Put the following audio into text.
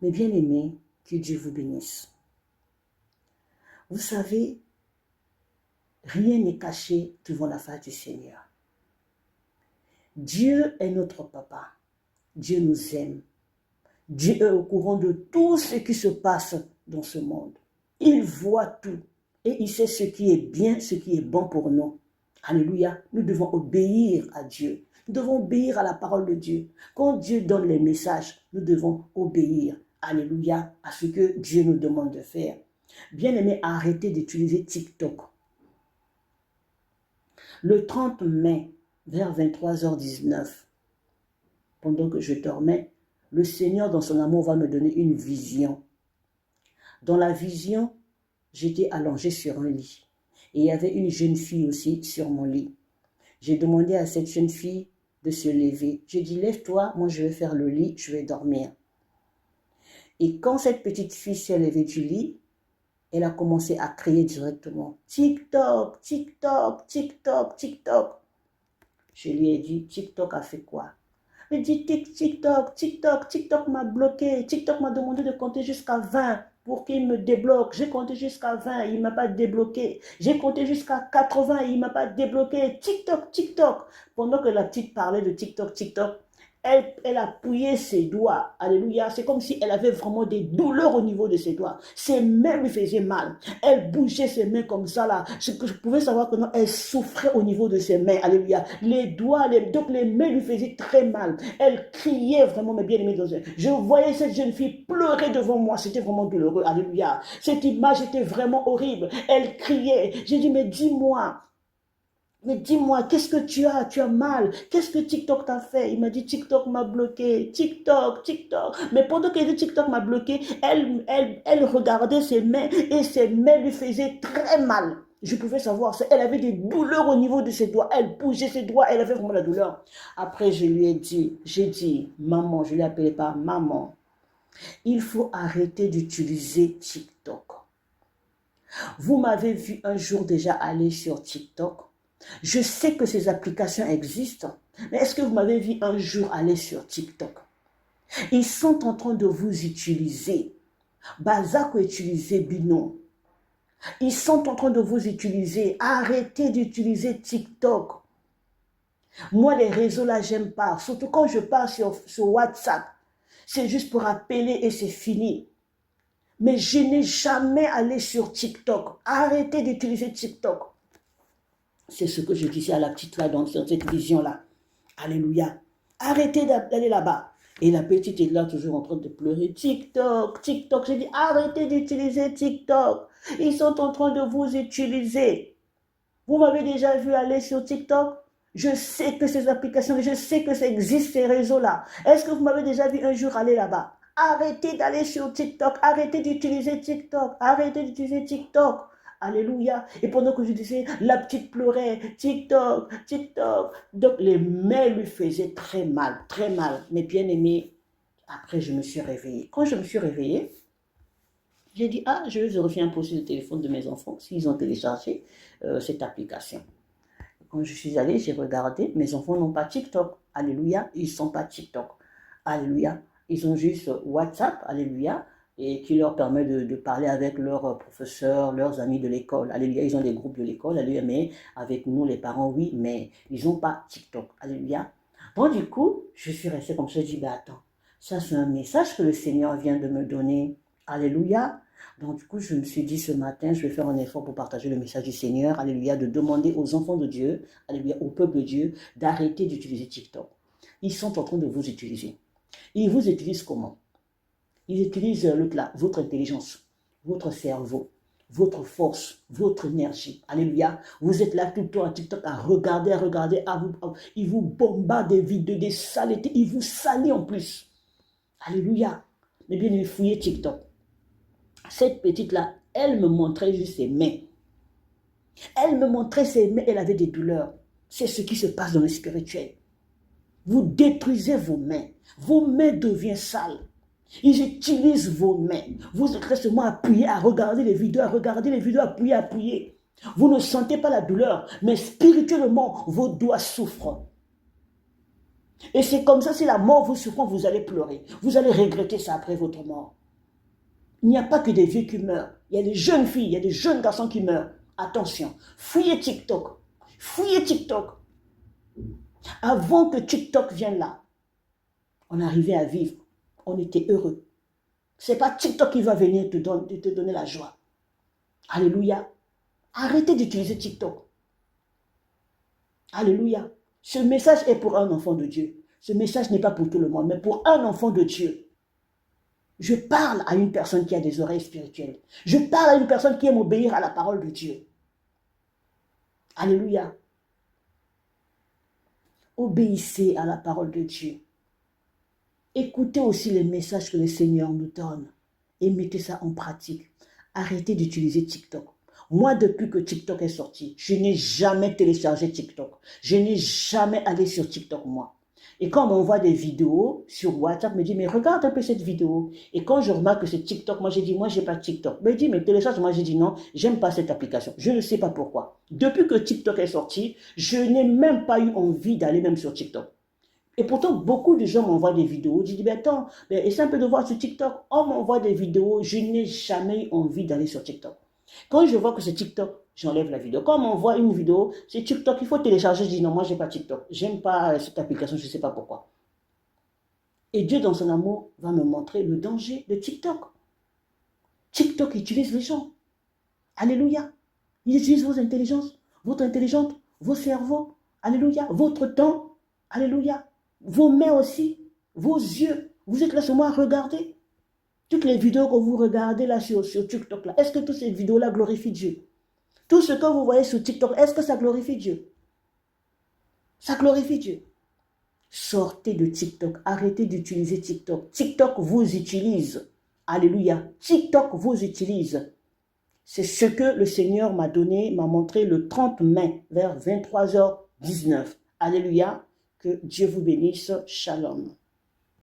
Mes bien-aimés, que Dieu vous bénisse. Vous savez, rien n'est caché devant la face du Seigneur. Dieu est notre papa. Dieu nous aime. Dieu est au courant de tout ce qui se passe dans ce monde. Il voit tout et il sait ce qui est bien, ce qui est bon pour nous. Alléluia. Nous devons obéir à Dieu. Nous devons obéir à la parole de Dieu. Quand Dieu donne les messages, nous devons obéir. Alléluia, à ce que Dieu nous demande de faire. Bien-aimés, arrêtez d'utiliser TikTok. Le 30 mai, vers 23h19, pendant que je dormais, le Seigneur, dans son amour, va me donner une vision. Dans la vision, j'étais allongée sur un lit. Et il y avait une jeune fille aussi sur mon lit. J'ai demandé à cette jeune fille de se lever. J'ai dit, lève-toi, moi je vais faire le lit, je vais dormir. Et quand cette petite fille s'est levée du lit, elle a commencé à crier directement. TikTok, TikTok, TikTok, TikTok. Je lui ai dit, TikTok a fait quoi? Elle dit, TikTok, TikTok, TikTok m'a bloqué. TikTok m'a demandé de compter jusqu'à 20 pour qu'il me débloque. J'ai compté jusqu'à 20, il ne m'a pas débloqué. J'ai compté jusqu'à 80, il ne m'a pas débloqué. TikTok, TikTok. Pendant que la petite parlait de TikTok, TikTok, elle appuyait ses doigts. Alléluia. C'est comme si elle avait vraiment des douleurs au niveau de ses doigts. Ses mains lui faisaient mal. Elle bougeait ses mains comme ça là. Je pouvais savoir que non, elle souffrait au niveau de ses mains. Alléluia. Les doigts, donc les mains lui faisaient très mal. Elle criait vraiment, mes bien-aimés. Je voyais cette jeune fille pleurer devant moi. C'était vraiment douloureux. Alléluia. Cette image était vraiment horrible. Elle criait. J'ai dit, mais dis-moi. Mais dis-moi, qu'est-ce que tu as? Tu as mal. Qu'est-ce que TikTok t'a fait? Il m'a dit, TikTok m'a bloqué. TikTok, TikTok. Mais pendant qu'elle dit TikTok m'a bloqué, elle regardait ses mains et ses mains lui faisaient très mal. Je pouvais savoir ça. Elle avait des douleurs au niveau de ses doigts. Elle bougeait ses doigts. Elle avait vraiment la douleur. Après, je lui ai dit, j'ai dit, maman, je l'ai appelée par maman. Il faut arrêter d'utiliser TikTok. Vous m'avez vu un jour déjà aller sur TikTok. Je sais que ces applications existent, mais est-ce que vous m'avez vu un jour aller sur TikTok? Ils sont en train de vous utiliser. Bazako utilisé Bino. Ils sont en train de vous utiliser. Arrêtez d'utiliser TikTok. Moi, les réseaux là, j'aime pas. Surtout quand je pars sur WhatsApp. C'est juste pour appeler et c'est fini. Mais je n'ai jamais allé sur TikTok. Arrêtez d'utiliser TikTok. C'est ce que je disais à la petite là, dans cette vision-là. Alléluia. Arrêtez d'aller là-bas. Et la petite est là, toujours en train de pleurer. TikTok, TikTok. J'ai dit, arrêtez d'utiliser TikTok. Ils sont en train de vous utiliser. Vous m'avez déjà vu aller sur TikTok? Je sais que ces applications, je sais que ça existe, ces réseaux-là. Est-ce que vous m'avez déjà vu un jour aller là-bas? Arrêtez d'aller sur TikTok. Arrêtez d'utiliser TikTok. Arrêtez d'utiliser TikTok. Alléluia. Et pendant que je disais, la petite pleurait, TikTok, TikTok. Donc les mains lui faisaient très mal, très mal. Mais bien aimé, après je me suis réveillée. Quand je me suis réveillée, j'ai dit, ah, je vais vérifier un peu sur le téléphone de mes enfants, s'ils ont téléchargé cette application. Quand je suis allée, j'ai regardé, mes enfants n'ont pas TikTok. Alléluia, ils ne sont pas TikTok. Alléluia, ils ont juste WhatsApp, alléluia, et qui leur permet de parler avec leurs professeurs, leurs amis de l'école. Alléluia, ils ont des groupes de l'école, alléluia, mais avec nous, les parents, oui, mais ils n'ont pas TikTok. Alléluia. Donc, du coup, je suis restée comme ça, je dis, ben attends, ça c'est un message que le Seigneur vient de me donner. Alléluia. Donc, du coup, je me suis dit ce matin, je vais faire un effort pour partager le message du Seigneur, alléluia, de demander aux enfants de Dieu, alléluia, au peuple de Dieu, d'arrêter d'utiliser TikTok. Ils sont en train de vous utiliser. Ils vous utilisent comment? Ils utilisent votre intelligence, votre cerveau, votre force, votre énergie. Alléluia. Vous êtes là tout le temps à TikTok à regarder, ils vous bombardent des vidéos, des saletés, ils vous salissent en plus. Alléluia. Mais bien, ils fouillent TikTok. Cette petite-là, elle me montrait juste ses mains. Elle me montrait ses mains, elle avait des douleurs. C'est ce qui se passe dans le spirituel. Vous détruisez vos mains. Vos mains deviennent sales. Ils utilisent vos mains. Vous êtes seulement appuyé à regarder les vidéos, appuyé. Vous ne sentez pas la douleur, mais spirituellement, vos doigts souffrent. Et c'est comme ça, si la mort vous surprend, vous allez pleurer. Vous allez regretter ça après votre mort. Il n'y a pas que des vieux qui meurent. Il y a des jeunes filles, il y a des jeunes garçons qui meurent. Attention, fouillez TikTok. Fouillez TikTok. Avant que TikTok vienne là, on arrivait à vivre. On était heureux. Ce n'est pas TikTok qui va venir te donner la joie. Alléluia. Arrêtez d'utiliser TikTok. Alléluia. Ce message est pour un enfant de Dieu. Ce message n'est pas pour tout le monde, mais pour un enfant de Dieu. Je parle à une personne qui a des oreilles spirituelles. Je parle à une personne qui aime obéir à la parole de Dieu. Alléluia. Obéissez à la parole de Dieu. Écoutez aussi les messages que le Seigneur nous donne et mettez ça en pratique. Arrêtez d'utiliser TikTok. Moi, depuis que TikTok est sorti, je n'ai jamais téléchargé TikTok. Je n'ai jamais allé sur TikTok, moi. Et quand on m'envoie des vidéos sur WhatsApp, me dit, mais regarde un peu cette vidéo. Et quand je remarque que c'est TikTok, moi j'ai dit, moi j'ai pas TikTok. Me dit, mais télécharge, moi j'ai dit non, j'aime pas cette application. Je ne sais pas pourquoi. Depuis que TikTok est sorti, je n'ai même pas eu envie d'aller même sur TikTok. Et pourtant, beaucoup de gens m'envoient des vidéos. Je dis, ben attends, essaie un peu de voir sur TikTok. On m'envoie des vidéos, je n'ai jamais eu envie d'aller sur TikTok. Quand je vois que c'est TikTok, j'enlève la vidéo. Quand on m'envoie une vidéo, c'est TikTok, il faut télécharger. Je dis non, moi j'ai pas TikTok. J'aime pas cette application, je ne sais pas pourquoi. Et Dieu, dans son amour, va me montrer le danger de TikTok. TikTok utilise les gens. Alléluia. Il utilise vos intelligences, votre intelligence, vos cerveaux. Alléluia. Votre temps. Alléluia. Vos mains aussi, vos yeux. Vous êtes là sur moi à regarder. Toutes les vidéos que vous regardez là sur TikTok, là, est-ce que toutes ces vidéos-là glorifient Dieu? Tout ce que vous voyez sur TikTok, est-ce que ça glorifie Dieu? Ça glorifie Dieu. Sortez de TikTok, arrêtez d'utiliser TikTok. TikTok vous utilise. Alléluia. TikTok vous utilise. C'est ce que le Seigneur m'a donné, m'a montré le 30 mai vers 23h19. Alléluia. Que Dieu vous bénisse. Shalom.